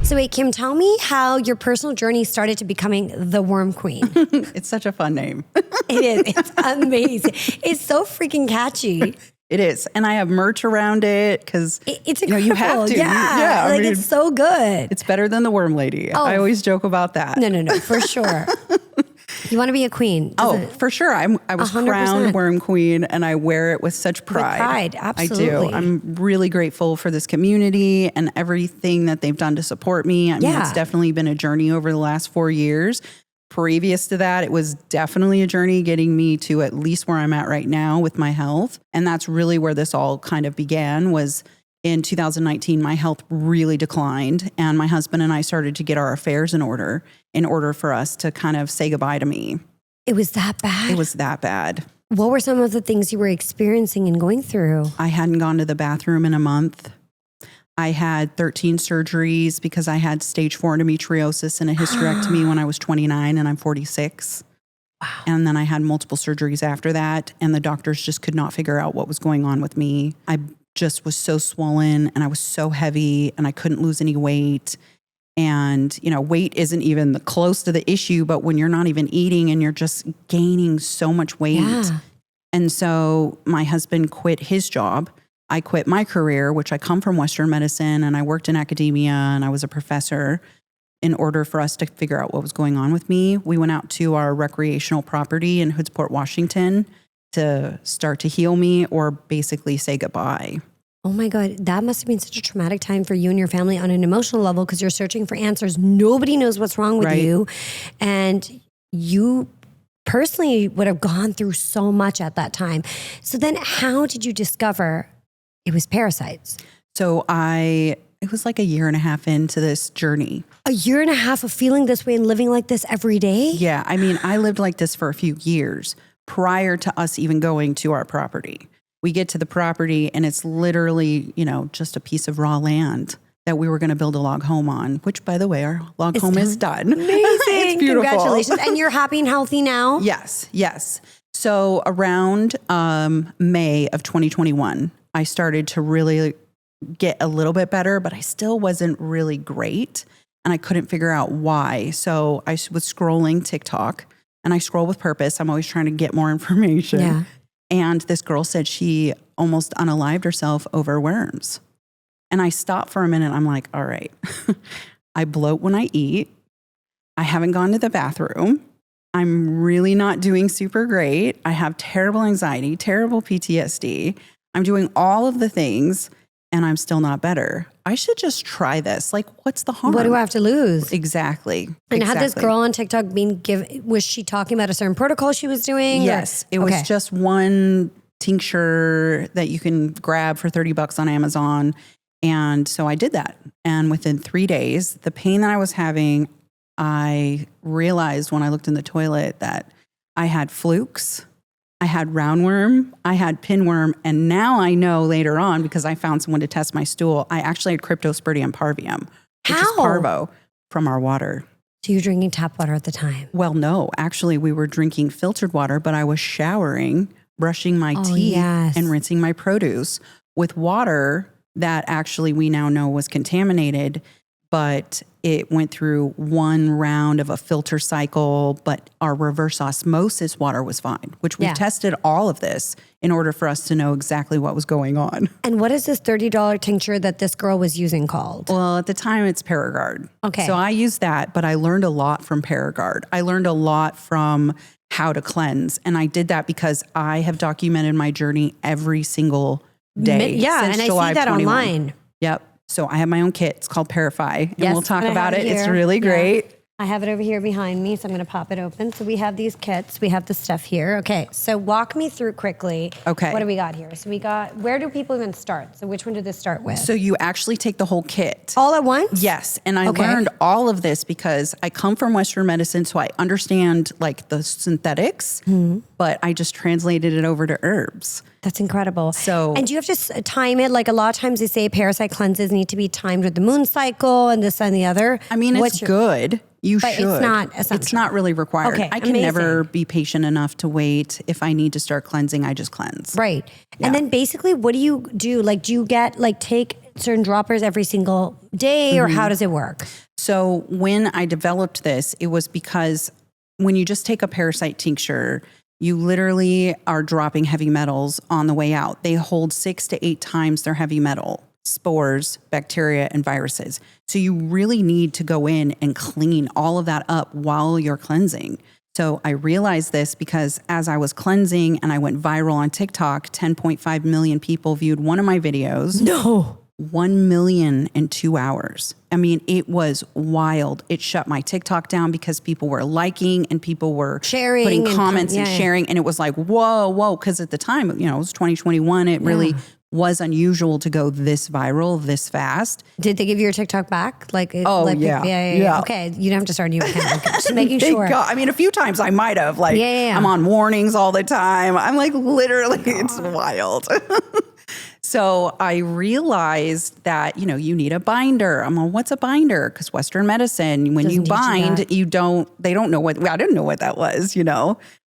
So wait, Kim, tell me how your personal journey started to becoming the Worm Queen. It's such a fun name. It is. It's amazing. It's so freaking catchy. It is. And I have merch around it because It's incredible. you have to. Yeah. I mean, it's so good. it's better than the Worm Lady. Oh. I always joke about that. No, for sure. You want to be a queen. For sure. I was 100%. crowned Worm Queen and I wear it with such pride. With pride, absolutely. I do. I'm really grateful for this community and everything that they've done to support me. I mean, it's definitely been a journey over the last 4 years. Previous to that, it was definitely a journey getting me to at least where I'm at right now with my health. And that's really where this all kind of began was in 2019, my health really declined and my husband and I started to get our affairs in order for us to kind of say goodbye to me. It was that bad? It was that bad. What were some of the things you were experiencing and going through? I hadn't gone to the bathroom in a month. I had 13 surgeries because I had stage 4 endometriosis and a hysterectomy when I was 29 and I'm 46. Wow. And then I had multiple surgeries after that. And the doctors just could not figure out what was going on with me. I just was so swollen and I was so heavy and I couldn't lose any weight. And, weight isn't even close to the issue, but when you're not even eating and you're just gaining so much weight. Yeah. And so my husband quit his job. I quit my career, which I come from Western medicine and I worked in academia and I was a professor. In order for us to figure out what was going on with me, we went out to our recreational property in Hoodsport, Washington to start to heal me or basically say goodbye. Oh my God, that must have been such a traumatic time for you and your family on an emotional level because you're searching for answers. Nobody knows what's wrong with you. And you personally would have gone through so much at that time. So then how did you discover it was Parasites? So it was like a year and a half into this journey. A year and a half of feeling this way and living like this every day? Yeah. I mean, I lived like this for a few years prior to us even going to our property. We get to the property and it's literally, just a piece of raw land that we were going to build a log home on, which by the way, our log home is done. Amazing. It's beautiful. Congratulations. And you're happy and healthy now? Yes. So around May of 2021, I started to really get a little bit better, but I still wasn't really great. And I couldn't figure out why. So I was scrolling TikTok and I scroll with purpose. I'm always trying to get more information. Yeah. And this girl said she almost unalived herself over worms. And I stopped for a minute. I'm like, all right, I bloat when I eat. I haven't gone to the bathroom. I'm really not doing super great. I have terrible anxiety, terrible PTSD. I'm doing all of the things and I'm still not better. I should just try this. Like, what's the harm? What do I have to lose? Exactly. And had this girl on TikTok was she talking about a certain protocol she was doing? Yes. It was just one tincture that you can grab for $30 on Amazon. And so I did that. And within 3 days, the pain that I was having, I realized when I looked in the toilet that I had flukes, I had roundworm, I had pinworm, and now I know later on, because I found someone to test my stool, I actually had Cryptosporidium parvium, which is parvo from our water. So you were drinking tap water at the time? Well, no. Actually, we were drinking filtered water, but I was showering, brushing my teeth, and rinsing my produce with water that actually we now know was contaminated, but it went through one round of a filter cycle, but our reverse osmosis water was fine, which we've tested all of this in order for us to know exactly what was going on. And what is this $30 tincture that this girl was using called? Well, at the time it's Paragard. Okay. So I used that, but I learned a lot from Paragard. I learned a lot from how to cleanse. And I did that because I have documented my journey every single day. Yeah, since and July I see that 21. online. Yep. So I have my own kit. It's called Parafy. And we'll talk about it. It's really Yeah. great. I have it over here behind me, so I'm going to pop it open. So we have these kits. We have the stuff here. Okay, so walk me through quickly. Okay. What do we got here? So we got, where do people even start? So which one did this start with? So you actually take the whole kit. All at once? Yes. And I learned all of this because I come from Western medicine, so I understand like the synthetics, but I just translated it over to herbs. That's incredible. So, and do you have to time it? Like a lot of times they say parasite cleanses need to be timed with the moon cycle and this and the other. I mean, it's good. You but should. It's not essential. It's not really required. Okay, I can never be patient enough to wait. If I need to start cleansing, I just cleanse. Right. Yeah. And then basically, what do you do? Like, do you get take certain droppers every single day, or how does it work? So when I developed this, it was because when you just take a Parasite tincture, you literally are dropping heavy metals on the way out. They hold 6 to 8 times their heavy metal, spores, bacteria, and viruses. So you really need to go in and clean all of that up while you're cleansing. So I realized this because as I was cleansing and I went viral on TikTok, 10.5 million people viewed one of my videos. No. 1 million in 2 hours. I mean, it was wild. It shut my TikTok down because people were liking and people were sharing, putting comments and sharing. And it was like, whoa. Because at the time, it was 2021. It really was unusual to go this viral, this fast. Did they give you your TikTok back? Yeah. Okay, you don't have to start a new account. Okay. Just making sure. I mean, a few times I might have. I'm on warnings all the time. I'm literally, it's wild. So I realized that, you need a binder. I'm like, what's a binder? Because Western medicine, when you bind, they don't know I didn't know what that was,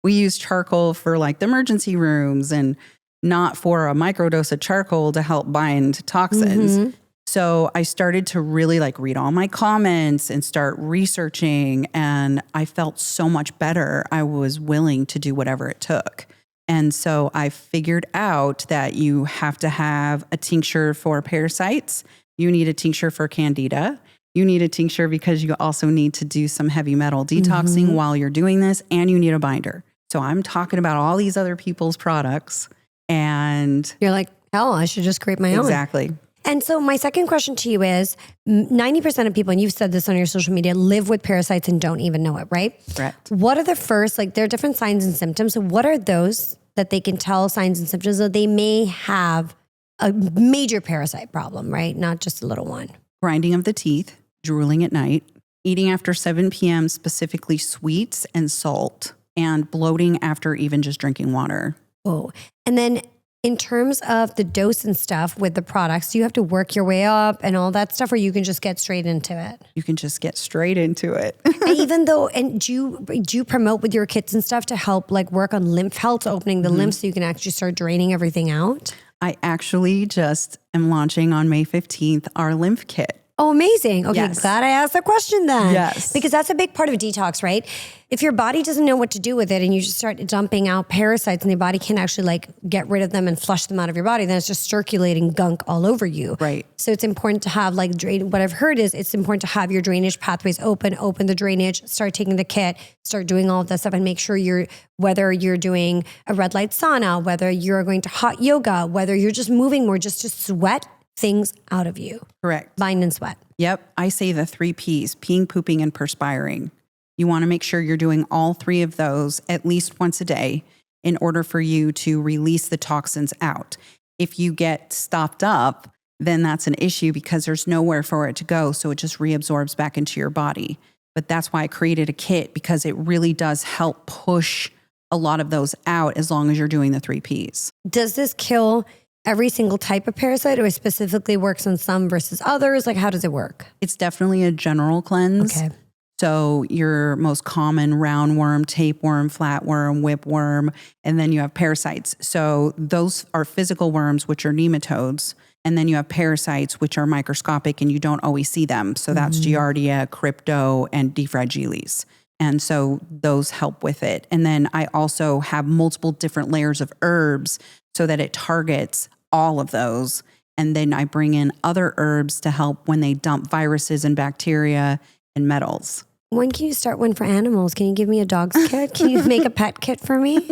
We use charcoal for the emergency rooms and not for a microdose of charcoal to help bind toxins. Mm-hmm. So I started to really read all my comments and start researching, and I felt so much better. I was willing to do whatever it took. And so I figured out that you have to have a tincture for parasites. You need a tincture for Candida. You need a tincture because you also need to do some heavy metal detoxing while you're doing this. And you need a binder. So I'm talking about all these other people's products. And you're like, hell, I should just create my own. Exactly. And so my second question to you is 90% of people, and you've said this on your social media, live with parasites and don't even know it, right? Correct. What are the first, there are different signs and symptoms. So what are those that they can tell signs and symptoms that they may have a major parasite problem, right? Not just a little one. Grinding of the teeth, drooling at night, eating after 7 p.m., specifically sweets and salt, and bloating after even just drinking water. Oh, and then in terms of the dose and stuff with the products, do you have to work your way up and all that stuff, or you can just get straight into it? You can just get straight into it. And do you promote with your kits and stuff to help work on lymph health, opening the lymph so you can actually start draining everything out? I actually just am launching on May 15th our lymph kit. Oh, amazing. Okay, yes. Glad I asked the question then. Yes. Because that's a big part of a detox, right? If your body doesn't know what to do with it and you just start dumping out parasites and the body can't actually get rid of them and flush them out of your body, then it's just circulating gunk all over you. Right. So it's important to have what I've heard is it's important to have your drainage pathways open the drainage, start taking the kit, start doing all of that stuff and make sure whether you're doing a red light sauna, whether you're going to hot yoga, whether you're just moving more just to sweat things out of you. Correct. Bind and sweat. Yep. I say the 3 Ps, peeing, pooping, and perspiring. You want to make sure you're doing all 3 of those at least once a day in order for you to release the toxins out. If you get stopped up, then that's an issue because there's nowhere for it to go. So it just reabsorbs back into your body. But that's why I created a kit, because it really does help push a lot of those out as long as you're doing the 3 Ps. Does this kill every single type of parasite, or it specifically works on some versus others? How does it work? It's definitely a general cleanse. Okay. So your most common roundworm, tapeworm, flatworm, whipworm, and then you have parasites. So those are physical worms, which are nematodes. And then you have parasites, which are microscopic and you don't always see them. So that's Giardia, Crypto, and D. fragilis. And so those help with it. And then I also have multiple different layers of herbs so that it targets all of those. And then I bring in other herbs to help when they dump viruses and bacteria and metals. When can you start one for animals? Can you give me a dog's kit? Can you make a pet kit for me?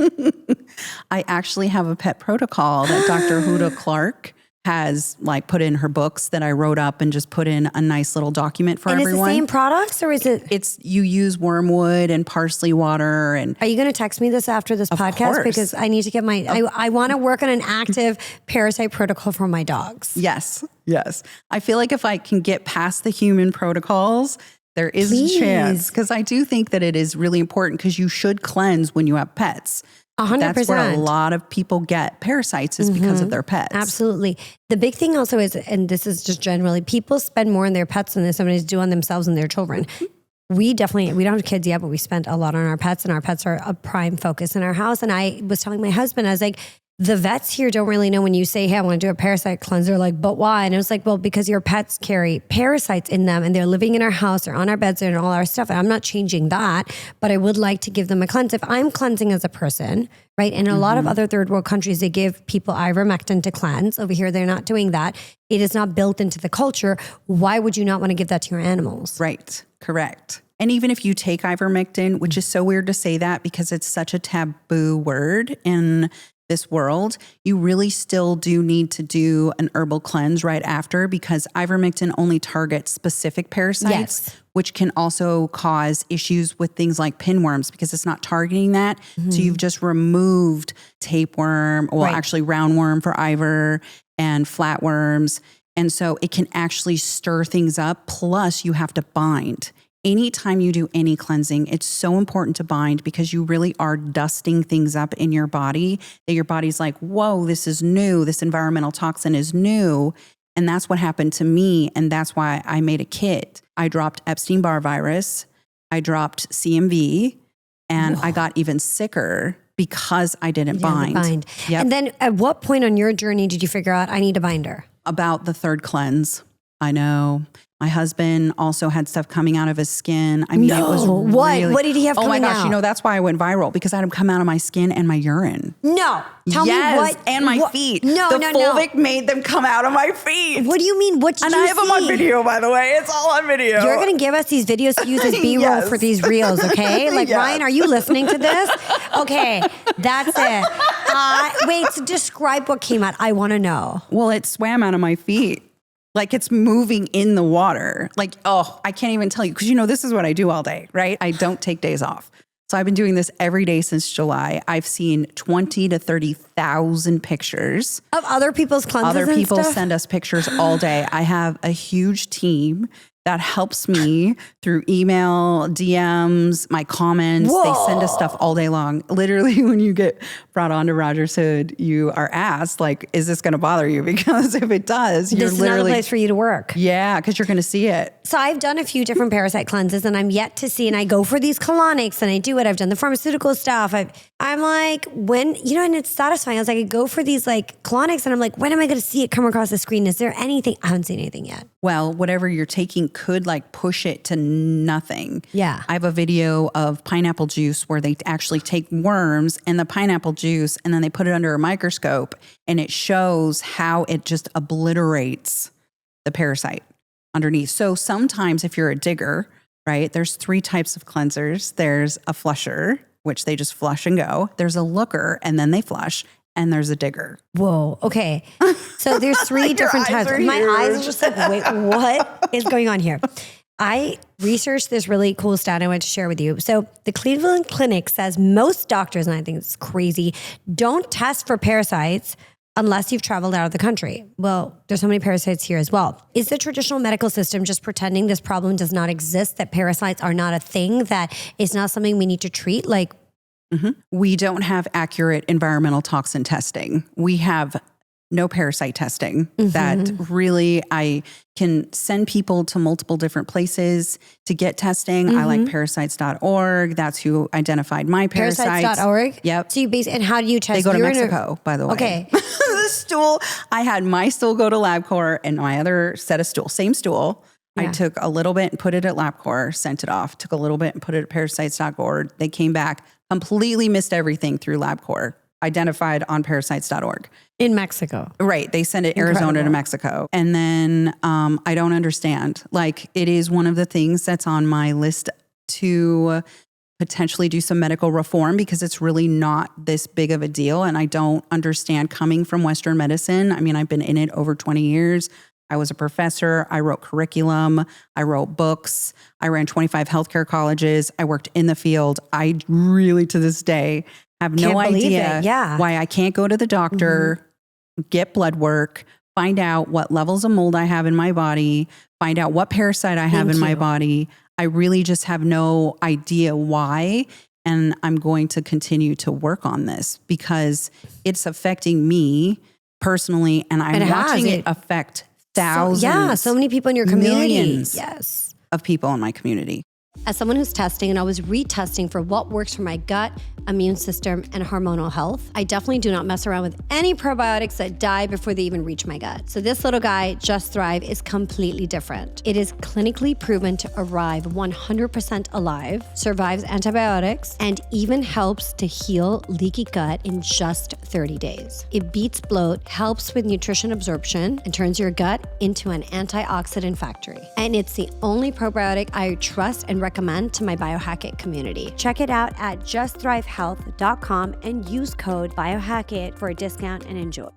I actually have a pet protocol that Dr. Huda Clark has put in her books that I wrote up and just put in a nice little document for everyone. And it's the same products, or is it? You use wormwood and parsley water. And are you going to text me this after this podcast? Course. Because I need to get I want to work on an active parasite protocol for my dogs. Yes. I feel like if I can get past the human protocols, there is a chance. Because I do think that it is really important, because you should cleanse when you have pets. 100%. That's where a lot of people get parasites is because of their pets. Absolutely. The big thing also is, and this is just generally, people spend more on their pets than they sometimes do on themselves and their children. we don't have kids yet, but we spent a lot on our pets, and our pets are a prime focus in our house. And I was telling my husband, I was like, the vets here don't really know when you say, hey, I want to do a parasite cleanse. They're like, but why? And it was like, well, because your pets carry parasites in them and they're living in our house or on our beds and all our stuff. And I'm not changing that, but I would like to give them a cleanse. If I'm cleansing as a person, right? In a lot of other third world countries, they give people ivermectin to cleanse. Over here, they're not doing that. It is not built into the culture. Why would you not want to give that to your animals? Right. Correct. And even if you take ivermectin, which is so weird to say that because it's such a taboo word in this world, you really still do need to do an herbal cleanse right after, because ivermectin only targets specific parasites, which can also cause issues with things like pinworms because it's not targeting that. So you've just removed tapeworm, actually roundworm for Ivor, and flatworms. And so it can actually stir things up. Plus you have to bind. Anytime you do any cleansing, it's so important to bind because you really are dusting things up in your body that your body's like, whoa, this is new. This environmental toxin is new. And that's what happened to me. And that's why I made a kit. I dropped Epstein-Barr virus. I dropped CMV. And I got even sicker because I didn't bind. Yep. And then at what point on your journey did you figure out I need a binder? About the third cleanse. I know. My husband also had stuff coming out of his skin. I mean, it was really... What did he have coming out? Oh my gosh, that's why I went viral, because I had him come out of my skin and my urine. No. Tell me what. And my feet. No. Fulvic made them come out of my feet. What do you mean? What did you see? And I have them on video, by the way. It's all on video. You're going to give us these videos to use as B-roll for these reels, okay? Like, Ryan, are you listening to this? Okay, that's it. Wait, so describe what came out. I want to know. Well, it swam out of my feet. Like it's moving in the water. Like, I can't even tell you. Because this is what I do all day, right? I don't take days off. So I've been doing this every day since July. I've seen 20 to 30,000 pictures. Of other people's cleanses Other people and stuff? send us pictures all day. I have a huge team that helps me through email, DMs, my comments. Whoa. They send us stuff all day long. Literally, when you get brought onto Roger's Hood, you are asked, like, is this going to bother you? Because if it does, you're this literally... is not a place for you to work. Yeah, because you're going to see it. So I've done a few different parasite cleanses and I'm yet to see, and I go for these colonics and I do it. I've done the pharmaceutical stuff. I'm like, when, and it's satisfying. I was like, I go for these like colonics and I'm like, when am I going to see it come across the screen? Is there anything? I haven't seen anything yet. Well, whatever you're taking could like push it to nothing. Yeah. I have a video of pineapple juice where they actually take worms and the pineapple juice and then they put it under a microscope and it shows how it just obliterates the parasite underneath. So sometimes if you're a digger, right, there's 3 types of cleansers. There's a flusher, which they just flush and go. There's a looker and then they flush. And there's a digger. Whoa. Okay. So there's 3 different types. My eyes are just like, wait, what is going on here? I researched this really cool stat I want to share with you. So the Cleveland Clinic says most doctors, and I think it's crazy, don't test for parasites unless you've traveled out of the country. Well, there's so many parasites here as well. Is the traditional medical system just pretending this problem does not exist, that parasites are not a thing, that it's not something we need to treat? Like, we don't have accurate environmental toxin testing. We have no parasite testing that really I can send people to multiple different places to get testing. I like parasites.org. That's who identified my parasites. Parasites.org? Yep. So and how do you test? They go to Mexico, by the way. Okay. The stool, I had my stool go to LabCorp and my other set of stool, same stool. I took a little bit and put it at LabCorp, sent it off, took a little bit and put it at parasites.org. They came back, completely missed everything through LabCorp, identified on parasites.org. In Mexico. Right. They send it Arizona to Mexico. And then I don't understand. Like, it is one of the things that's on my list to potentially do some medical reform because it's really not this big of a deal. And I don't understand coming from Western medicine. I mean, I've been in it over 20 years. I was a professor. I wrote curriculum. I wrote books. I ran 25 healthcare colleges. I worked in the field. I really, to this day, have no idea why I can't go to the doctor, get blood work, find out what levels of mold I have in my body, find out what parasite I have in my body. I really just have no idea why. And I'm going to continue to work on this because it's affecting me personally. And I'm watching it affect thousands. So many people in your community. Millions of people in my community. As someone who's testing and always retesting for what works for my gut, immune system, and hormonal health, I definitely do not mess around with any probiotics that die before they even reach my gut. So this little guy, Just Thrive, is completely different. It is clinically proven to arrive 100% alive, survives antibiotics, and even helps to heal leaky gut in just 30 days. It beats bloat, helps with nutrition absorption, and turns your gut into an antioxidant factory. And it's the only probiotic I trust and recommend to my Biohack-it community. Check it out at justthrivehealth.com and use code Biohack-it for a discount and enjoy.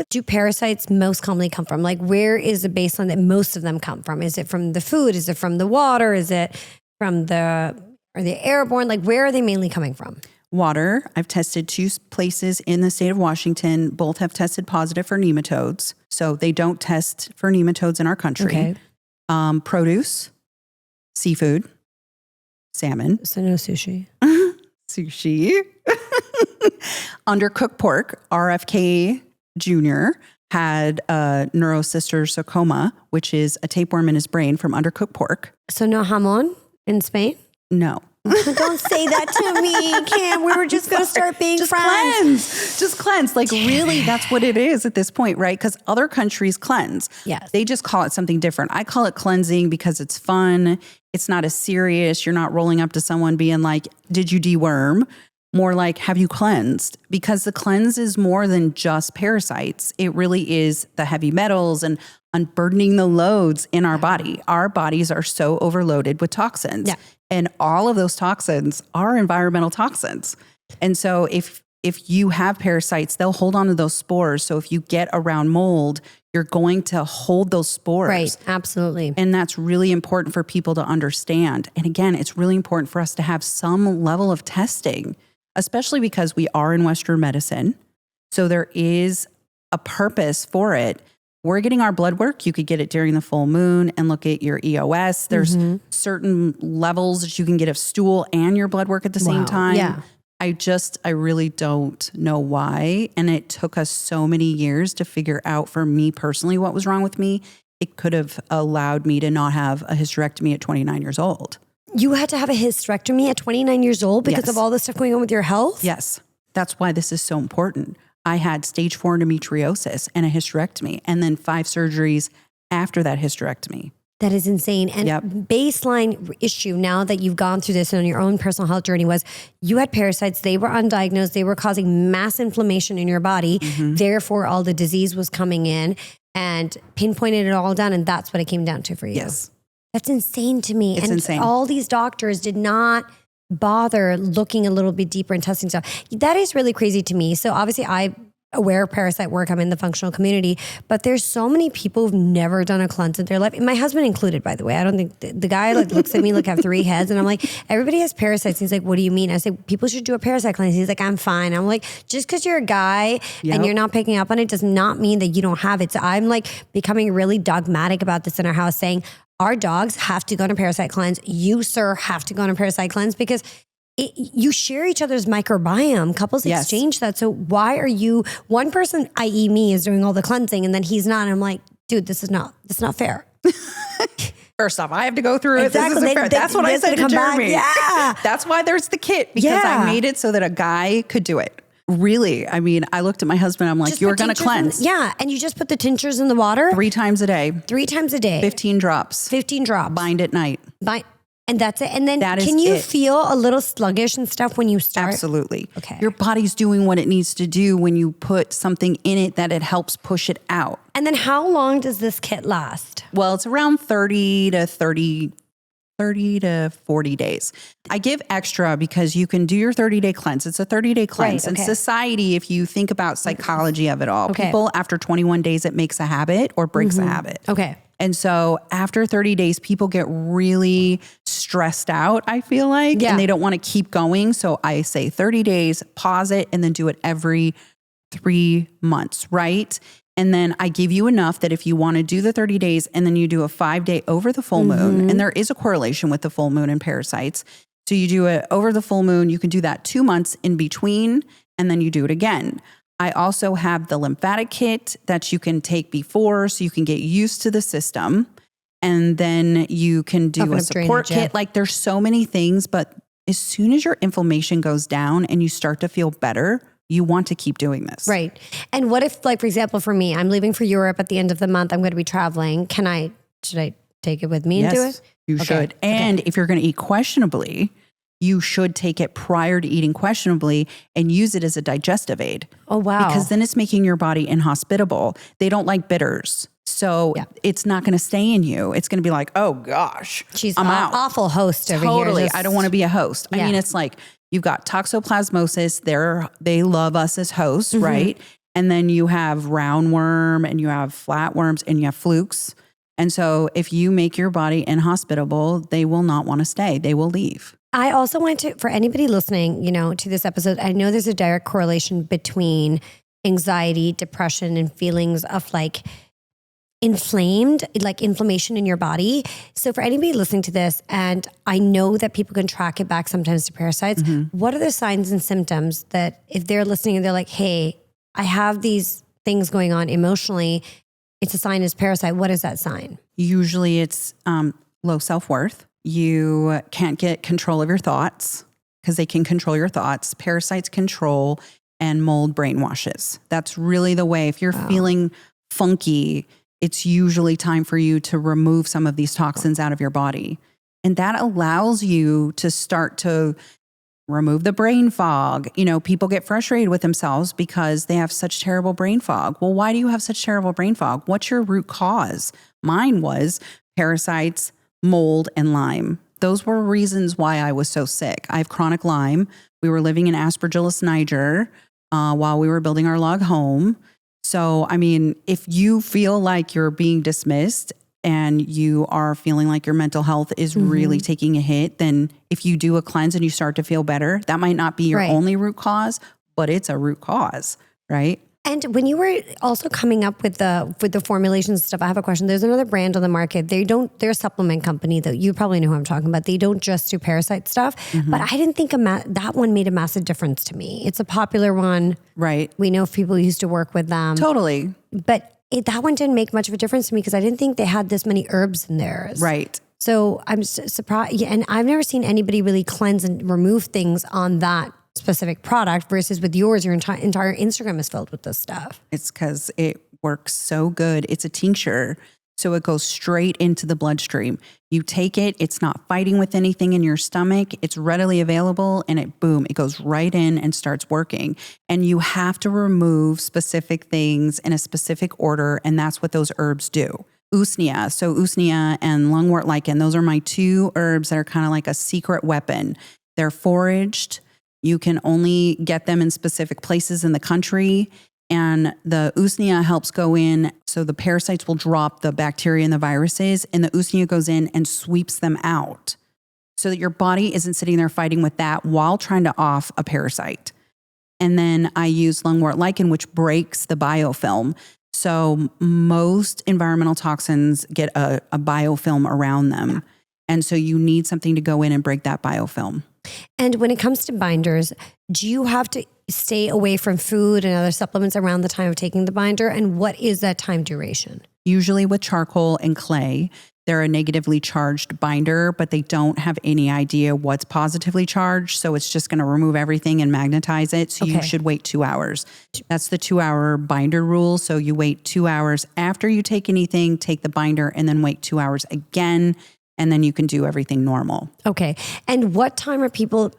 Do parasites most commonly come from? Like, where is the baseline that most of them come from? Is it from the food? Is it from the water? Is it from are they airborne? Like, where are they mainly coming from? Water. I've tested 2 places in the state of Washington. Both have tested positive for nematodes. So they don't test for nematodes in our country. Okay. Produce, seafood, salmon. So no sushi. Sushi. Undercooked pork. RFK Jr. had neurocystosarcoma, which is a tapeworm in his brain from undercooked pork. So no jamon in Spain? No. Don't say that to me, Cam. We were just going to start being friends. Just cleanse. Like, really, that's what it is at this point, right? Because other countries cleanse. Yes. They just call it something different. I call it cleansing because it's fun. It's not as serious. You're not rolling up to someone being like, did you deworm? More like, have you cleansed? Because the cleanse is more than just parasites. It really is the heavy metals and unburdening the loads in our body. Our bodies are so overloaded with toxins. Yeah. And all of those toxins are environmental toxins. And so if you have parasites, they'll hold on to those spores. So if you get around mold, you're going to hold those spores. Right, absolutely. And that's really important for people to understand. And again, it's really important for us to have some level of testing, especially because we are in Western medicine. So there is a purpose for it. We're getting our blood work. You could get it during the full moon and look at your EOS. There's certain levels that you can get of stool and your blood work at the same time. Yeah. I really don't know why. And it took us so many years to figure out for me personally what was wrong with me. It could have allowed me to not have a hysterectomy at 29 years old. You had to have a hysterectomy at 29 years old because of all this stuff going on with your health? Yes. That's why this is so important. I had stage 4 endometriosis and a hysterectomy, and then 5 surgeries after that hysterectomy. That is insane. And baseline issue now that you've gone through this on your own personal health journey was you had parasites. They were undiagnosed. They were causing mass inflammation in your body. Therefore, all the disease was coming in and pinpointed it all down. And that's what it came down to for you. Yes. That's insane to me. It's insane. All these doctors did not bother looking a little bit deeper and testing stuff. That is really crazy to me. So obviously I'm aware of parasite work. I'm in the functional community, but there's so many people who've never done a cleanse in their life. My husband included, by the way. I don't think the guy like looks at me like I have 3 heads and I'm like, everybody has parasites. He's like, what do you mean? I say, people should do a parasite cleanse. He's like, I'm fine. I'm like, just because you're a guy and you're not picking up on it does not mean that you don't have it. So I'm like becoming really dogmatic about this in our house, saying our dogs have to go on a parasite cleanse. You, sir, have to go on a parasite cleanse because you share each other's microbiome. Couples exchange that. So why are you, one person, i.e. me, is doing all the cleansing and then he's not. And I'm like, dude, this is not fair. First off, I have to go through it. Exactly. This isn't fair. That's what I said to Jeremy. Yeah. That's why there's the kit, because I made it so that a guy could do it. Really. I mean, I looked at my husband. I'm like, Just you're going to cleanse. And you just put the tinctures in the water? 3 times a day. 3 times a day. 15 drops. 15 drops. Bind at night. And that's it. And then can you feel a little sluggish and stuff when you start? Absolutely. Okay. Your body's doing what it needs to do when you put something in it that it helps push it out. And then how long does this kit last? Well, it's around 30 to 40 days. I give extra because you can do your 30-day cleanse. It's a 30-day cleanse. Right, okay. And society, if you think about psychology of it all, people after 21 days, it makes a habit or breaks a habit. Okay. And so after 30 days, people get really stressed out, I feel like, and they don't want to keep going. So I say 30 days, pause it, and then do it every 3 months, right? And then I give you enough that if you want to do the 30 days and then you do a 5-day over the full moon, and there is a correlation with the full moon and parasites. So you do it over the full moon, you can do that 2 months in between, and then you do it again. I also have the lymphatic kit that you can take before so you can get used to the system. And then you can do a support kit. Like there's so many things, but as soon as your inflammation goes down and you start to feel better, you want to keep doing this. Right. And what if, like, for example, for me, I'm leaving for Europe at the end of the month. I'm going to be traveling. Should I take it with me and do it? You should. And if you're going to eat questionably, you should take it prior to eating questionably and use it as a digestive aid. Oh, wow. Because then it's making your body inhospitable. They don't like bitters. So it's not going to stay in you. It's going to be like, oh gosh, she's I'm an out. Awful host over here. Totally. I don't want to be a host. I mean, it's like you've got toxoplasmosis. They love us as hosts, right? And then you have roundworm and you have flatworms and you have flukes. And so if you make your body inhospitable, they will not want to stay. They will leave. I also want to, for anybody listening, to this episode, I know there's a direct correlation between anxiety, depression, and feelings of like inflammation in your body. So for anybody listening to this, and I know that people can track it back sometimes to parasites, what are the signs and symptoms that if they're listening and they're like, hey, I have these things going on emotionally, it's a sign as parasite. What is that sign? Usually it's low self-worth. You can't get control of your thoughts because they can control your thoughts. Parasites control and mold brainwashes. That's really the way. If you're feeling funky, it's usually time for you to remove some of these toxins out of your body. And that allows you to start to remove the brain fog. People get frustrated with themselves because they have such terrible brain fog. Well, why do you have such terrible brain fog? What's your root cause? Mine was parasites, mold, and Lyme. Those were reasons why I was so sick. I have chronic Lyme. We were living in Aspergillus niger while we were building our log home. So, I mean, if you feel like you're being dismissed and you are feeling like your mental health is really taking a hit, then if you do a cleanse and you start to feel better, that might not be your only root cause, but it's a root cause, right? And when you were also coming up with the formulations and stuff, I have a question. There's another brand on the market. They're a supplement company that you probably know who I'm talking about. They don't just do parasite stuff, but I didn't think that one made a massive difference to me. It's a popular one. Right. We know people used to work with them. Totally. But that one didn't make much of a difference to me because I didn't think they had this many herbs in theirs. Right. So I'm surprised. Yeah, and I've never seen anybody really cleanse and remove things on that specific product versus with yours, your entire Instagram is filled with this stuff. It's because it works so good. It's a tincture. So it goes straight into the bloodstream. You take it, it's not fighting with anything in your stomach. It's readily available and it goes right in and starts working. And you have to remove specific things in a specific order. And that's what those herbs do. Usnea. So usnea and lungwort lichen, those are my two herbs that are kind of like a secret weapon. They're foraged. You can only get them in specific places in the country. And the usnea helps go in. So the parasites will drop the bacteria and the viruses, and the usnea goes in and sweeps them out so that your body isn't sitting there fighting with that while trying to off a parasite. And then I use lungwort lichen, which breaks the biofilm. So most environmental toxins get a biofilm around them. And so you need something to go in and break that biofilm. And when it comes to binders, do you have to stay away from food and other supplements around the time of taking the binder? And what is that time duration? Usually with charcoal and clay, they're a negatively charged binder, but they don't have any idea what's positively charged. So it's just going to remove everything and magnetize it. So you should wait 2 hours. That's the 2-hour binder rule. So you wait 2 hours after you take anything, take the binder, and then wait 2 hours again. And then you can do everything normal. Okay. And what time are people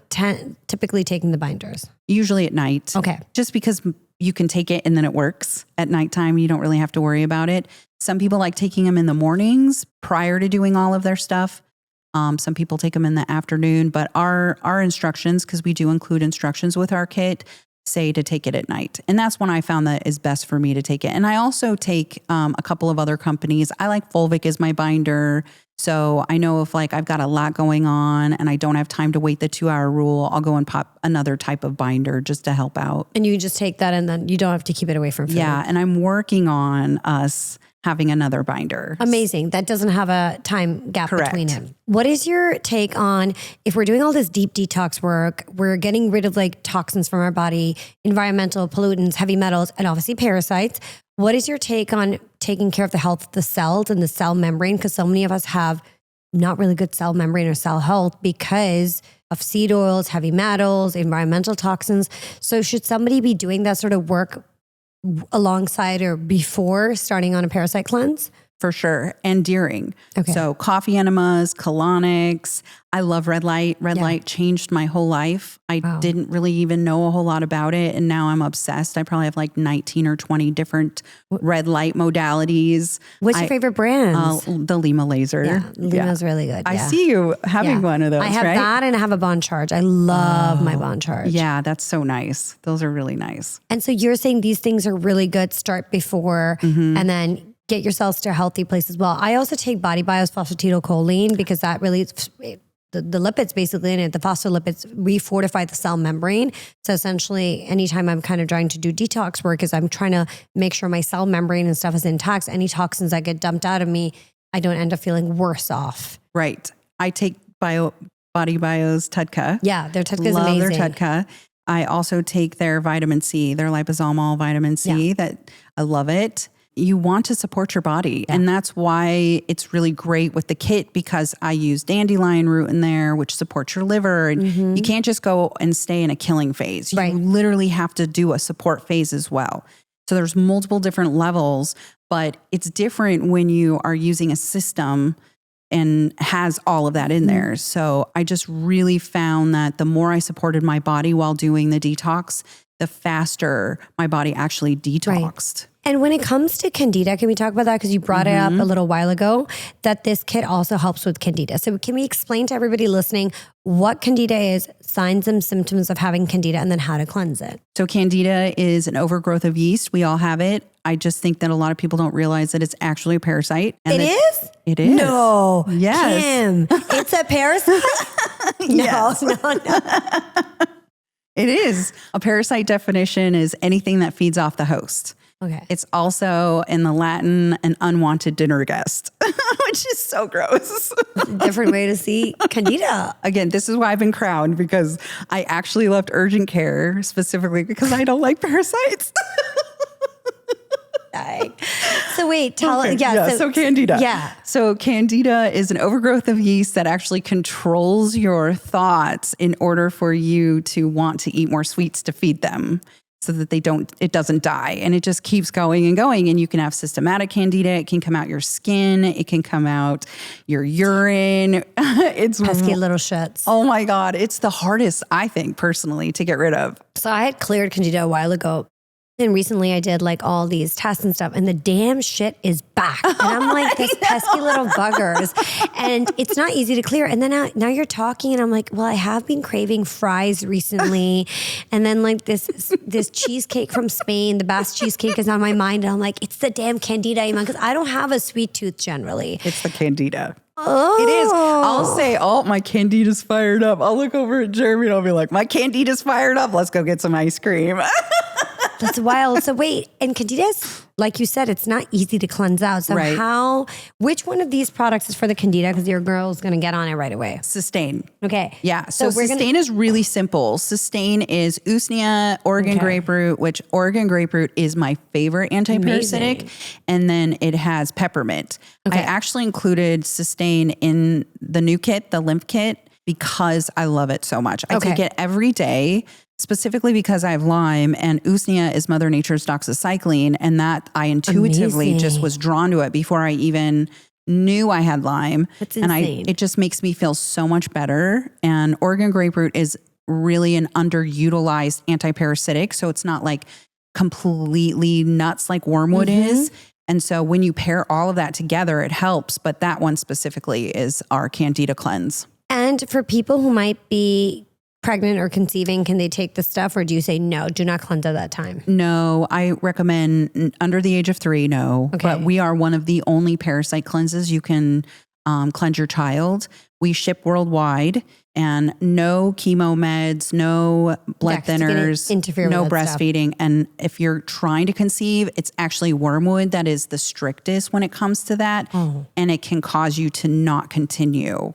typically taking the binders? Usually at night. Okay. Just because you can take it and then it works at nighttime. You don't really have to worry about it. Some people like taking them in the mornings prior to doing all of their stuff. Some people take them in the afternoon, but our instructions, because we do include instructions with our kit, say to take it at night. And that's when I found that is best for me to take it. And I also take a couple of other companies. I like Fulvic as my binder. So I know if like I've got a lot going on and I don't have time to wait the 2-hour rule, I'll go and pop another type of binder just to help out. And you just take that and then you don't have to keep it away from food. Yeah. And I'm working on us having another binder. Amazing. That doesn't have a time gap between them. What is your take on if we're doing all this deep detox work, we're getting rid of like toxins from our body, environmental pollutants, heavy metals, and obviously parasites. What is your take on taking care of the health of the cells and the cell membrane? Because so many of us have not really good cell membrane or cell health because of seed oils, heavy metals, environmental toxins. So should somebody be doing that sort of work alongside or before starting on a parasite cleanse? For sure. And during. Okay. So coffee enemas, colonics. I love red light. Red light changed my whole life. I didn't really even know a whole lot about it. And now I'm obsessed. I probably have like 19 or 20 different red light modalities. What's your favorite brands? The Lima laser. Yeah, Lima's really good. I see you having one of those, I have right? that and I have a Bond Charge. I love my Bond Charge. Yeah, that's so nice. Those are really nice. And so you're saying these things are really good. Start before and then get yourselves to a healthy place as well. I also take Body Bio's phosphatidylcholine because that really, the lipids basically in it, the phospholipids refortify the cell membrane. So essentially anytime I'm kind of trying to do detox work is I'm trying to make sure my cell membrane and stuff is intact. Any toxins that get dumped out of me, I don't end up feeling worse off. Right. I take Body Bio's Tudka. Yeah, their Tudka is Love amazing. their Tudka. I also take their vitamin C, their liposomal vitamin C that I love it. You want to support your body. Yeah. And that's why it's really great with the kit because I use dandelion root in there, which supports your liver. And you can't just go and stay in a killing phase. You literally have to do a support phase as well. So there's multiple different levels, but it's different when you are using a system and has all of that in there. So I just really found that the more I supported my body while doing the detox, the faster my body actually detoxed. Right. And when it comes to Candida, can we talk about that? Because you brought it up a little while ago, that this kit also helps with Candida. So can we explain to everybody listening what Candida is, signs and symptoms of having Candida, and then how to cleanse it? So Candida is an overgrowth of yeast. We all have it. I just think that a lot of people don't realize that it's actually a parasite. And it is? It is. No. Yes. Kim, it's a parasite? Yes. No. It is. A parasite definition is anything that feeds off the host. Okay. It's also in the Latin, an unwanted dinner guest, which is so gross. Different way to see Candida. Again, this is why I've been crowned because I actually left urgent care specifically because I don't like parasites. So wait, tell okay. So Candida. Yeah. So Candida is an overgrowth of yeast that actually controls your thoughts in order for you to want to eat more sweets to feed them so that it doesn't die. And it just keeps going and going. And you can have systematic Candida. It can come out your skin. It can come out your urine. It's pesky little shits. Oh my God. It's the hardest, I think, personally, to get rid of. So I had cleared Candida a while ago. And recently I did like all these tests and stuff and the damn shit is back. And I'm like, these pesky little buggers. And it's not easy to clear. And then now you're talking and I'm like, well, I have been craving fries recently. And then like this cheesecake from Spain, the best cheesecake is on my mind. And I'm like, it's the damn Candida, because I don't have a sweet tooth generally. It's the Candida. Oh. It is. I'll say, oh, my Candida's fired up. I'll look over at Jeremy and I'll be like, my Candida's fired up. Let's go get some ice cream. That's wild. So wait, and Candida's, like you said, it's not easy to cleanse out. So which one of these products is for the Candida? Because your girl's going to get on it right away. Sustain. Okay. Yeah. So Sustain is really simple. Sustain is Usnea, Oregon grapefruit, which Oregon grapefruit is my favorite antiparasitic. Amazing. And then it has peppermint. Okay. I actually included Sustain in the new kit, the lymph kit, because I love it so much. I take it every day. Specifically because I have Lyme and Usnea is Mother Nature's doxycycline, and that I intuitively just was drawn to it before I even knew I had Lyme. That's insane. And it just makes me feel so much better. And Oregon grapefruit is really an underutilized antiparasitic, so it's not like completely nuts like wormwood is. And so when you pair all of that together, it helps. But that one specifically is our Candida cleanse. And for people who might be pregnant or conceiving, can they take this stuff, or do you say no, do not cleanse at that time? No, I recommend under the age of 3, no. Okay. But we are one of the only parasite cleanses you can cleanse your child. We ship worldwide, and no chemo meds, no blood thinners, no breastfeeding. Stuff. And if you're trying to conceive, it's actually wormwood that is the strictest when it comes to that. And it can cause you to not continue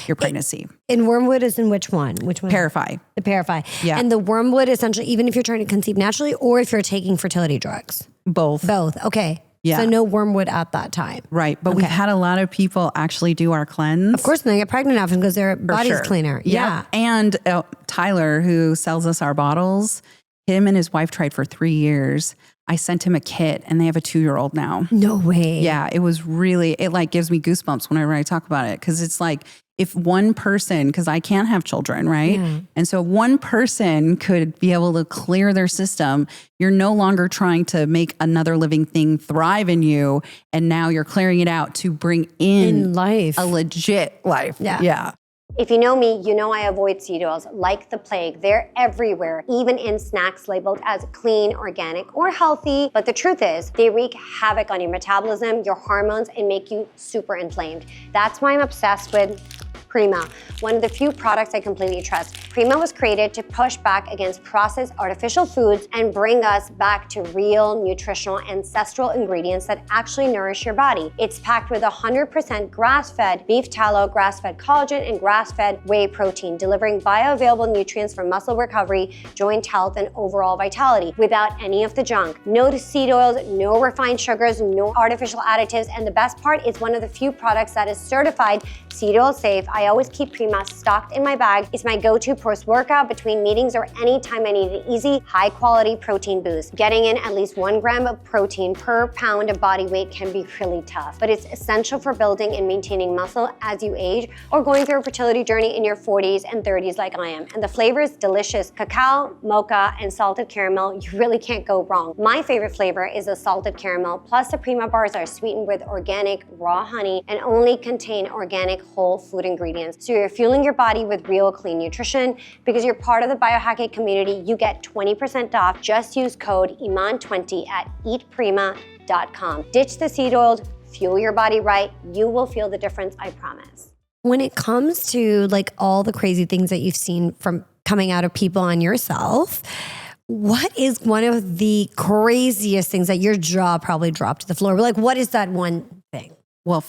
your pregnancy. And wormwood is in which one? Parafy. The Parafy. Yeah. And the wormwood, essentially, even if you're trying to conceive naturally or if you're taking fertility drugs. Both. Both. Okay. Yeah. So no wormwood at that time. Right. But we've had a lot of people actually do our cleanse. Of course, they get pregnant often because their body's cleaner. Yep. Yeah. And Tyler, who sells us our bottles, him and his wife tried for 3 years. I sent him a kit and they have a 2-year-old now. No way. Yeah. It was really, it like gives me goosebumps whenever I talk about it. Cause it's like, if one person, cause I can't have children, right? Yeah. And so one person could be able to clear their system, you're no longer trying to make another living thing thrive in you. And now you're clearing it out to bring in life. a legit life. Yeah. If you know me, you know I avoid seed oils like the plague. They're everywhere, even in snacks labeled as clean, organic, or healthy. But the truth is, they wreak havoc on your metabolism, your hormones, and make you super inflamed. That's why I'm obsessed with Prima, one of the few products I completely trust. Prima was created to push back against processed artificial foods and bring us back to real, nutritional, ancestral ingredients that actually nourish your body. It's packed with 100% grass-fed beef tallow, grass-fed collagen, and grass-fed whey protein, delivering bioavailable nutrients for muscle recovery, joint health, and overall vitality without any of the junk. No seed oils, no refined sugars, no artificial additives, and the best part is one of the few products that is certified seed oil safe. I always keep Prima stocked in my bag. It's my go-to post-workout, between meetings, or anytime I need an easy, high-quality protein boost. Getting in at least 1 gram of protein per pound of body weight can be really tough, but it's essential for building and maintaining muscle as you age or going through a fertility journey in your 40s and 30s like I am. And the flavor is delicious. Cacao, mocha, and salted caramel. You really can't go wrong. My favorite flavor is the salted caramel, plus the Prima bars are sweetened with organic raw honey and only contain organic whole food ingredients. So you're fueling your body with real clean nutrition. Because you're part of the Biohack-it community, you get 20% off. Just use code IMAN20 at eatprima.com. Ditch the seed oils, fuel your body right. You will feel the difference, I promise. When it comes to like all the crazy things that you've seen from coming out of people on yourself, what is one of the craziest things that your jaw probably dropped to the floor? Like, what is that one thing? Well,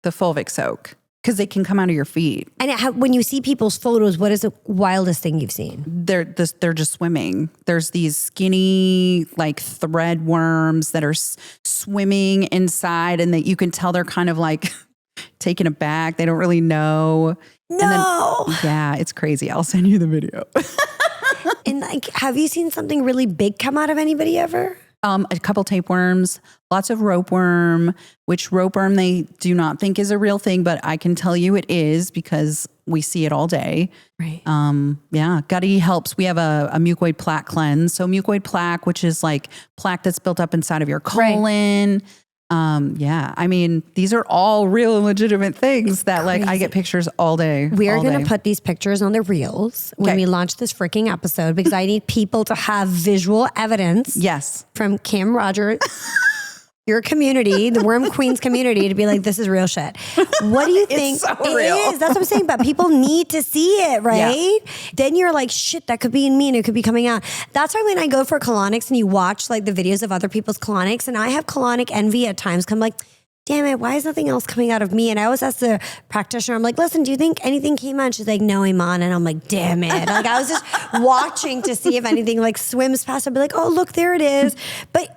the fulvic soak, because they can come out of your feet. And when you see people's photos, what is the wildest thing you've seen? They're just swimming. There's these skinny like thread worms that are swimming inside, and that you can tell they're kind of like taken aback. They don't really know. No. Yeah, it's crazy. I'll send you the video. And like, have you seen something really big come out of anybody ever? A couple tapeworms, lots of ropeworm, which ropeworm they do not think is a real thing, but I can tell you it is because we see it all day. Right. Yeah. Gutty helps. We have a mucoid plaque cleanse. So mucoid plaque, which is like plaque that's built up inside of your colon. Right. Yeah. I mean, these are all real and legitimate things that like I get pictures all day. We are going to put these pictures on the reels when we launch this freaking episode, because I need people to have visual evidence. Yes. From Kim Rogers, your community, the Worm Queens community, to be like, this is real shit. What do you think? It's so it real. is. That's what I'm saying. But people need to see it, right? Yeah. Then you're like, shit, that could be in me and it could be coming out. That's why when I go for colonics and you watch like the videos of other people's colonics, and I have colonic envy at times, I'm like, damn it, why is nothing else coming out of me? And I always ask the practitioner, I'm like, listen, do you think anything came out? She's like, no, Iman. And I'm like, damn it. Like I was just watching to see if anything like swims past. I'd be like, oh, look, there it is. But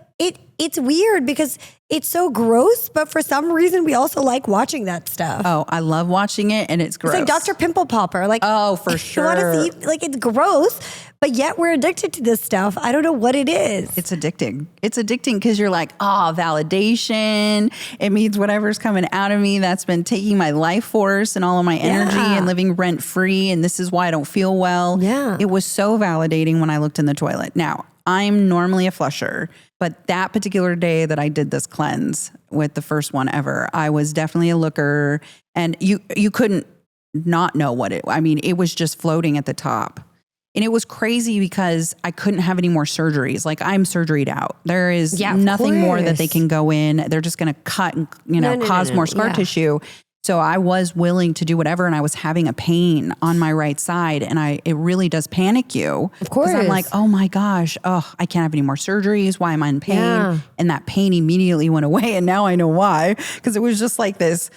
it's weird because it's so gross, but for some reason we also like watching that stuff. Oh, I love watching it, and it's gross. It's like Dr. Pimple Popper. Like, oh, for sure. You want to see, like, it's gross, but yet we're addicted to this stuff. I don't know what it is. It's addicting. It's addicting because you're like, oh, validation. It means whatever's coming out of me that's been taking my life force and all of my energy and living rent free. And this is why I don't feel well. Yeah. It was so validating when I looked in the toilet. Now, I'm normally a flusher, but that particular day that I did this cleanse with the first one ever, I was definitely a looker, and you couldn't not know I mean, it was just floating at the top. And it was crazy because I couldn't have any more surgeries. Like I'm surgeried out. There is nothing more that they can go in. They're just going to cut and, cause more scar tissue. So I was willing to do whatever, and I was having a pain on my right side, and it really does panic you. Of course. I'm like, oh my gosh, I can't have any more surgeries. Why am I in pain? Yeah. And that pain immediately went away, and now I know why, because it was just like this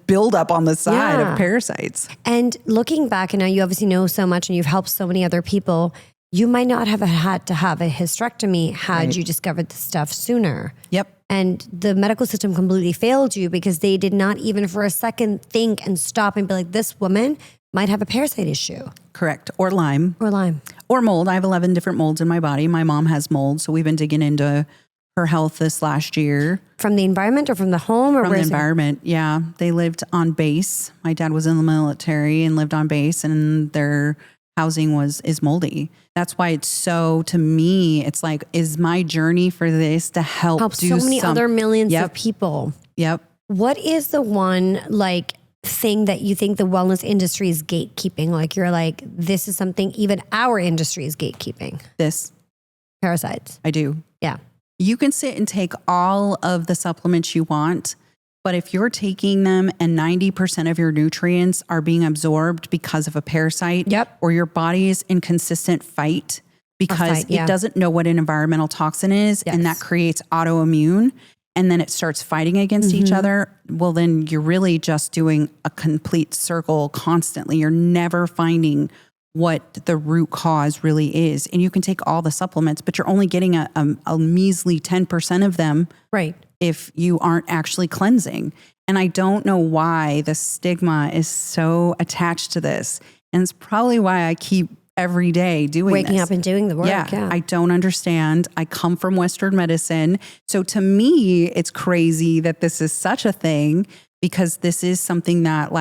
buildup on the side of parasites. And looking back, and now you obviously know so much, and you've helped so many other people. you might not have had to have a hysterectomy had you discovered the stuff sooner. Yep. And the medical system completely failed you because they did not even for a second think and stop and be like, this woman might have a parasite issue. Correct. Or Lyme. Or Lyme. Or mold. I have 11 different molds in my body. My mom has mold. So we've been digging into her health this last year. From the environment or from the home? Or from the environment, yeah. They lived on base. My dad was in the military and lived on base, and their housing is moldy. That's why it's so, to me, it's like, is my journey for this to help do so many other millions of people. Yep. What is the one thing that you think the wellness industry is gatekeeping? Like you're like, this is something even our industry is gatekeeping. This. Parasites. I do. Yeah. You can sit and take all of the supplements you want, but if you're taking them and 90% of your nutrients are being absorbed because of a parasite, or your body is in consistent fight because it doesn't know what an environmental toxin is, and that creates autoimmune, and then it starts fighting against each other, well, then you're really just doing a complete circle constantly. You're never finding what the root cause really is. And you can take all the supplements, but you're only getting a measly 10% of them if you aren't actually cleansing. And I don't know why the stigma is so attached to this. And it's probably why I keep every day doing waking up and doing the work. Yeah. I don't understand. I come from Western medicine. So to me, it's crazy that this is such a thing, because this is something that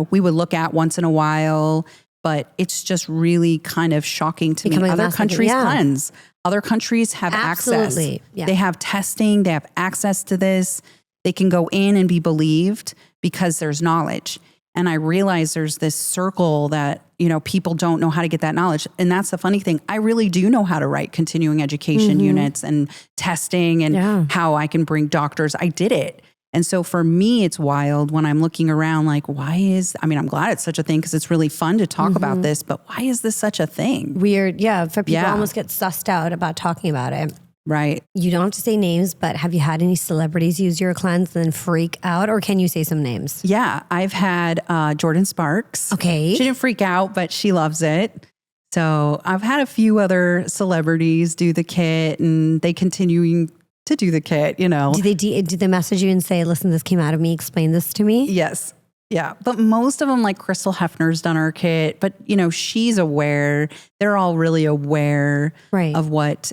we would look at once in a while. But it's just really kind of shocking to me. Other countries cleanse. Other countries have access. Yeah. They have testing. They have access to this. They can go in and be believed because there's knowledge. And I realize there's this circle that, people don't know how to get that knowledge. And that's the funny thing. I really do know how to write continuing education units and testing and how I can bring doctors. I did it. And so for me, it's wild when I'm looking around I'm glad it's such a thing because it's really fun to talk about this, but why is this such a thing? Weird. Yeah. For people almost get sussed out about talking about it. Right. You don't have to say names, but have you had any celebrities use your cleanse and then freak out? Or can you say some names? Yeah. I've had Jordan Sparks. Okay. She didn't freak out, but she loves it. So I've had a few other celebrities do the kit, and they continuing to do the kit, Did they message you and say, listen, this came out of me, explain this to me? Yes. Yeah. But most of them, like Crystal Hefner's done our kit, but she's aware. They're all really aware of what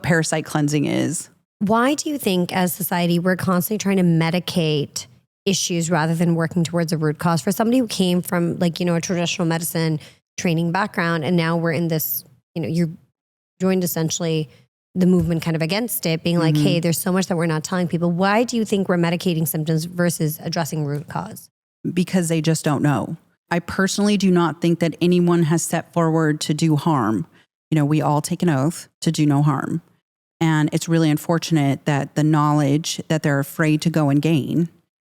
parasite cleansing is. Why do you think as society, we're constantly trying to medicate issues rather than working towards a root cause? For somebody who came from a traditional medicine training background, and now we're in this, you joined essentially the movement kind of against it, being like, hey, there's so much that we're not telling people. Why do you think we're medicating symptoms versus addressing root cause? Because they just don't know. I personally do not think that anyone has stepped forward to do harm. We all take an oath to do no harm. And it's really unfortunate that the knowledge that they're afraid to go and gain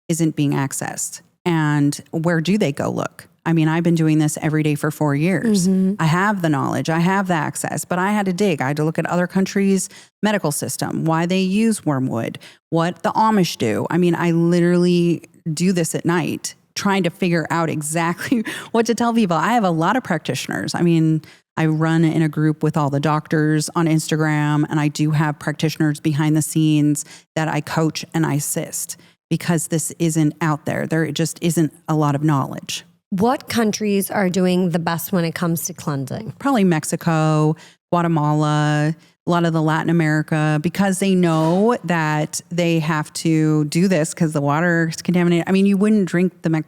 isn't being accessed. And where do they go look? I've been doing this every day for 4 years. I have the knowledge, I have the access, but I had to dig. I had to look at other countries' medical system, why they use wormwood, what the Amish do. I literally do this at night, trying to figure out exactly what to tell people. I have a lot of practitioners. I run in a group with all the doctors on Instagram, and I do have practitioners behind the scenes that I coach and I assist, because this isn't out there. There just isn't a lot of knowledge. What countries are doing the best when it comes to cleansing? Probably Mexico, Guatemala, a lot of the Latin America, because they know that they have to do this because the water is contaminated. You wouldn't drink the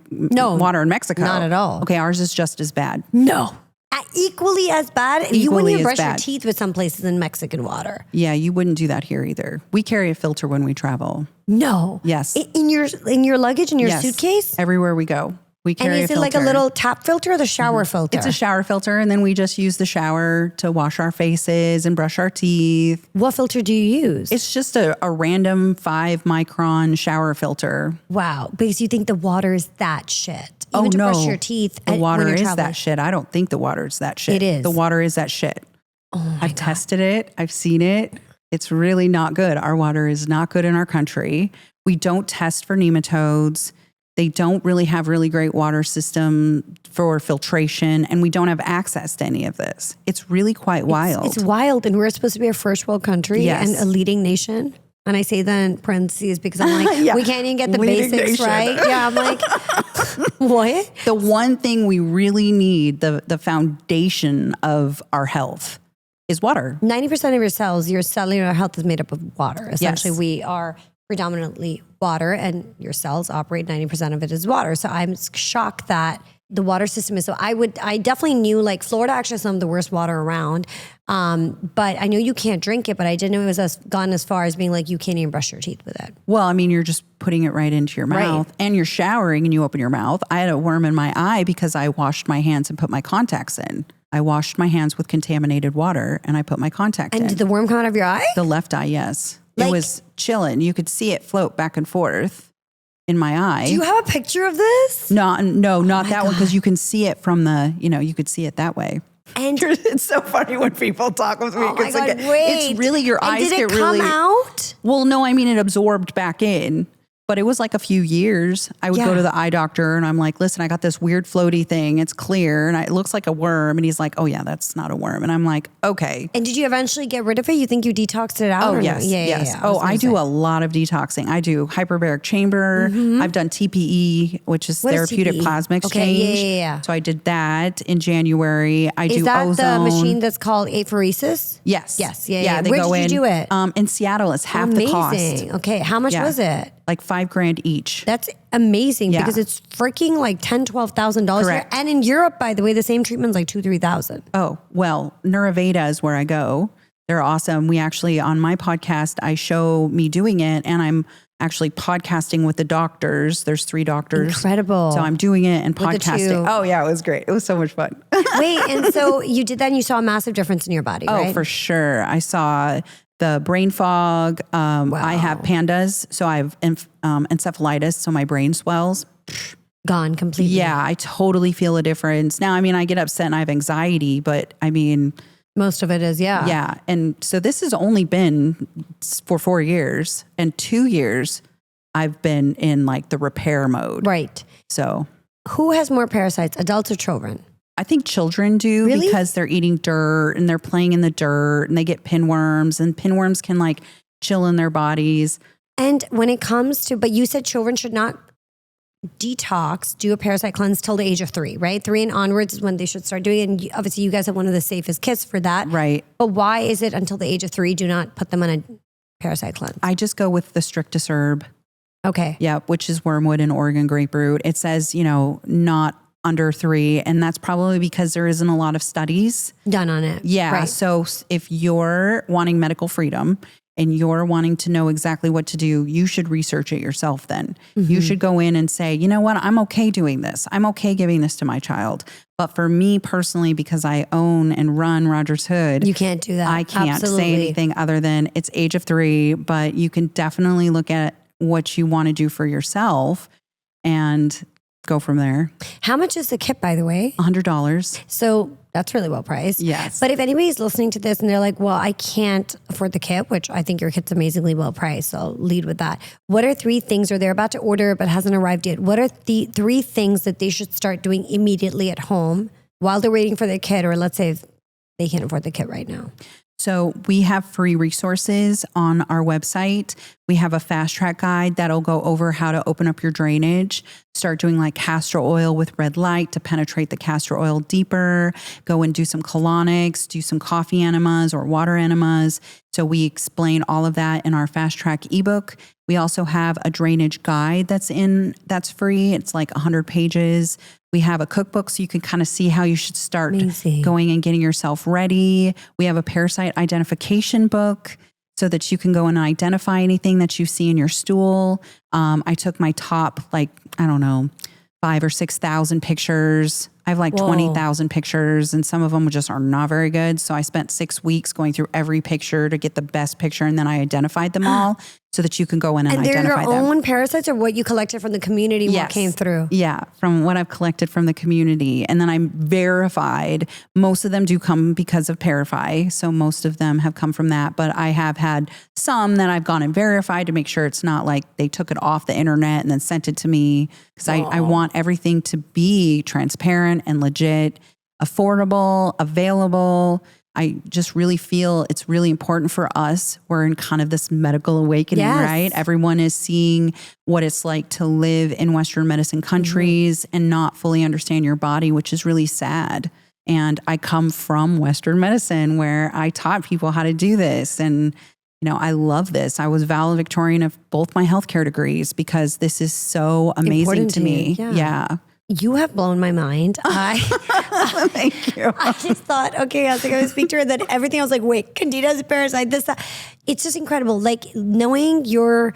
water in Mexico. Not at all. Okay, ours is just as bad. No. Equally as bad? You wouldn't even brush your teeth with some places in Mexican water. Yeah, you wouldn't do that here either. We carry a filter when we travel. No. Yes. In your luggage, in your suitcase? Everywhere we go. We carry and is it like a little tap filter or the shower filter? It's a shower filter, and then we just use the shower to wash our faces and brush our teeth. What filter do you use? It's just a random 5-micron shower filter. Wow, because you think the water is that shit. Even to brush your teeth. The water is that shit. I don't think the water is that shit. It is. The water is that shit. Oh I've tested it. I've seen it. It's really not good. Our water is not good in our country. We don't test for nematodes. They don't really have really great water system for filtration, and we don't have access to any of this. It's really quite wild. It's wild. And we're supposed to be a first world country Yes. and a leading nation. And I say that in parentheses because I'm like, we can't even get the Leading basics nation. right. Yeah, I'm like, what? The one thing we really need, the foundation of our health, is water. 90% of your cells, your cellular health is made up of water. Essentially, Yes. we are predominantly water, and your cells operate 90% of it is water. So I'm shocked that the water system is so. I definitely knew like Florida actually has some of the worst water around. But I know you can't drink it, but I didn't know it was gone as far as being like you can't even brush your teeth with it. Well, I mean, you're just putting it right into your mouth, and you're showering and you open your mouth. I had a worm in my eye because I washed my hands and put my contacts in. I washed my hands with contaminated water and I put my contacts in. And did the worm come out of your eye? The left eye, yes. Like- it was chilling. You could see it float back and forth in my eye. Do you have a picture of this? No, not that one, God. because you can see it from the, you could see it that way. And It's so funny when people talk with me. oh my 'cause God, like, wait. It's really, your And eyes did it get come really. out? Well, no, I mean, it absorbed back in. But it was like a few years. I would Yeah. go to the eye doctor and I'm like, listen, I got this weird floaty thing. It's clear and it looks like a worm. And he's like, oh yeah, that's not a worm. And I'm like, okay. And did you eventually get rid of it? You think you detoxed it out? Oh or no? yes, yes. Yeah. Oh, I do a lot of detoxing. I do hyperbaric chamber. I've done TPE, which is What is therapeutic TPE? plasma Okay, exchange. yeah. So I did that in January. I Is do that ozone. the machine that's called apheresis? Yes. Yes. Yeah. They Where go did you in. do it? In Seattle, it's half the cost. Amazing. Okay. How much Yeah. was it? Like $5,000 each. That's amazing Yeah. because it's freaking like $10,000-$12,000 here. Correct. And in Europe, by the way, the same treatment's like $2,000-$3,000. Oh, well, Neuroveda is where I go. They're awesome. We actually, on my podcast, I show me doing it, and I'm actually podcasting with the doctors. There's 3 doctors. Incredible. So I'm doing it and With the podcasting. two. Oh yeah, it was great. It was so much fun. Wait, and so you did that and you saw a massive difference in your body, Oh, right? for sure. I saw the brain fog. I have pandas, so I have encephalitis, so my brain swells. Gone completely. Yeah, I totally feel a difference. Now, I mean, I get upset and I have anxiety, but I mean, Most of it is, yeah. yeah. And so this has only been for 4 years, and 2 years I've been in like the repair mode. Right. So Who has more parasites, adults or children? I think children do Really? because they're eating dirt and they're playing in the dirt and they get pinworms, and pinworms can like chill in their bodies. And when it comes to, but you said children should not detox, do a parasite cleanse till the age of 3, right? 3 and onwards is when they should start doing it. And obviously you guys have one of the safest kits for that. Right. But why is it until the age of 3, do not put them on a parasite cleanse? I just go with the strictest herb. Okay. Yeah, which is wormwood and Oregon grape root. It says, not under 3. And that's probably because there isn't a lot of studies. Done on it. Yeah. Right. So if you're wanting medical freedom and you're wanting to know exactly what to do, you should research it yourself then. You should go in and say, you know what, I'm okay doing this. I'm okay giving this to my child. But for me personally, because I own and run Rogers Hood, You can't do that. I can't Absolutely. say anything other than it's age of 3, but you can definitely look at what you want to do for yourself and go from there. How much is the kit, by the way? $100. So that's really well priced. Yes. But if anybody's listening to this and they're like, well, I can't afford the kit, which I think your kit's amazingly well priced. So I'll lead with that. What are 3 things, or they're about to order but hasn't arrived yet? What are the 3 things that they should start doing immediately at home while they're waiting for their kit? Or let's say if they can't afford the kit right now. So we have free resources on our website. We have a fast track guide that'll go over how to open up your drainage, start doing like castor oil with red light to penetrate the castor oil deeper, go and do some colonics, do some coffee enemas or water enemas. So we explain all of that in our fast track ebook. We also have a drainage guide that's free. It's like 100 pages. We have a cookbook so you can kind of see how you should start Amazing. going and getting yourself ready. We have a parasite identification book so that you can go and identify anything that you see in your stool. I took my top, 5,000 or 6,000 pictures. I have like Whoa. 20,000 pictures, and some of them just are not very good. So I spent 6 weeks going through every picture to get the best picture, and then I identified them all. so that you can go in and they're identify your them. own parasites or what you collected from the community, what came through? Yeah, from what I've collected from the community. And then I'm verified. Most of them do come because of Parasite. So most of them have come from that. But I have had some that I've gone and verified to make sure it's not like they took it off the internet and then sent it to me. Because I want everything to be transparent and legit, affordable, available. I just really feel it's really important for us. We're in kind of this medical awakening, right? Everyone is seeing what it's like to live in Western medicine countries and not fully understand your body, which is really sad. And I come from Western medicine where I taught people how to do this. And, I love this. I was valedictorian of both my healthcare degrees because this is so amazing Important to me. Yeah. You have blown my mind. Thank you. I just thought, okay, I was like, I would speak to her, then everything, I was like, wait, Candida's a parasite, this, that. It's just incredible. Like knowing your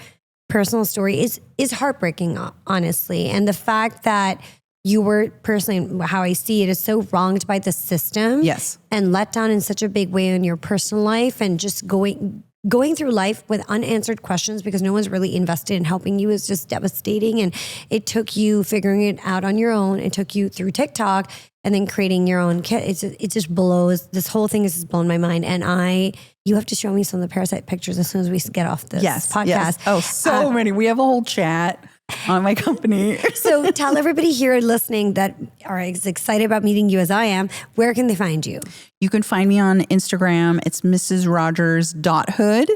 personal story is heartbreaking, honestly. And the fact that you were personally, how I see it, is so wronged by the system. Yes. And let down in such a big way in your personal life and just going through life with unanswered questions because no one's really invested in helping you is just devastating. And it took you figuring it out on your own. It took you through TikTok and then creating your own kit. It just blows. This whole thing has just blown my mind. And you have to show me some of the Parasite pictures as soon as we get off this podcast. Yes. Oh, so many. We have a whole chat on my company. So tell everybody here listening that are as excited about meeting you as I am, where can they find you? You can find me on Instagram. It's mrsrogers.hood.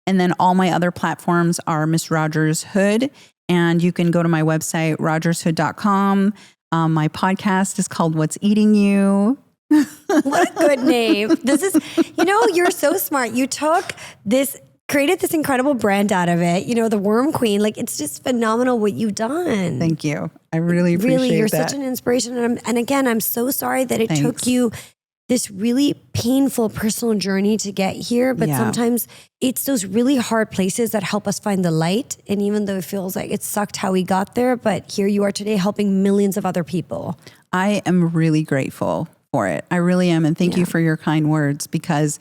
And then all my other platforms are Miss Rogers Hood. And you can go to my website, rogershood.com. My podcast is called What's Eating You. What a good name. This is, you're so smart. You took this, created this incredible brand out of it. The Worm Queen. Like, it's just phenomenal what you've done. Thank you. I really appreciate Really, you're that. such an inspiration. And again, I'm so sorry that it took you this really painful personal journey to get here. But sometimes it's those really hard places that help us find the light. And even though it feels like it sucked how we got there, but here you are today helping millions of other people. I am really grateful for it. I really am. And thank you for your kind words, because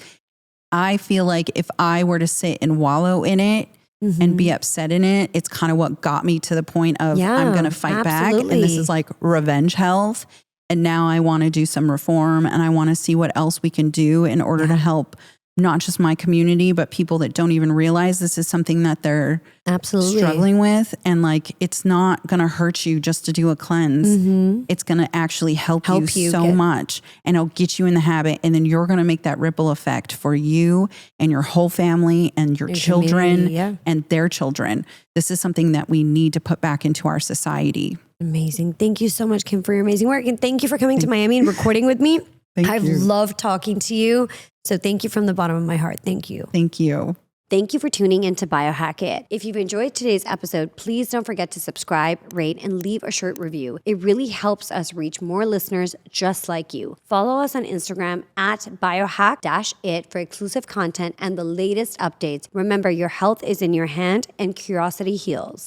I feel like if I were to sit and wallow in it and be upset in it, it's kind of what got me to the point of I'm going to fight back. And this is like revenge health. And now I want to do some reform and I want to see what else we can do in order to help not just my community, but people that don't even realize this is something that they're struggling with. And like, it's not going to hurt you just to do a cleanse. It's going to actually help you so much, and it'll get you in the habit. And then you're going to make that ripple effect for you and your whole family and your children and their children. This is something that we need to put back into our society. Amazing. Thank you so much, Kim, for your amazing work. And thank you for coming to Miami and recording with me. I've loved talking to you. So thank you from the bottom of my heart. Thank you. Thank you. Thank you for tuning into Biohack-it. If you've enjoyed today's episode, please don't forget to subscribe, rate, and leave a short review. It really helps us reach more listeners just like you. Follow us on Instagram at biohack-it for exclusive content and the latest updates. Remember, your health is in your hand and curiosity heals.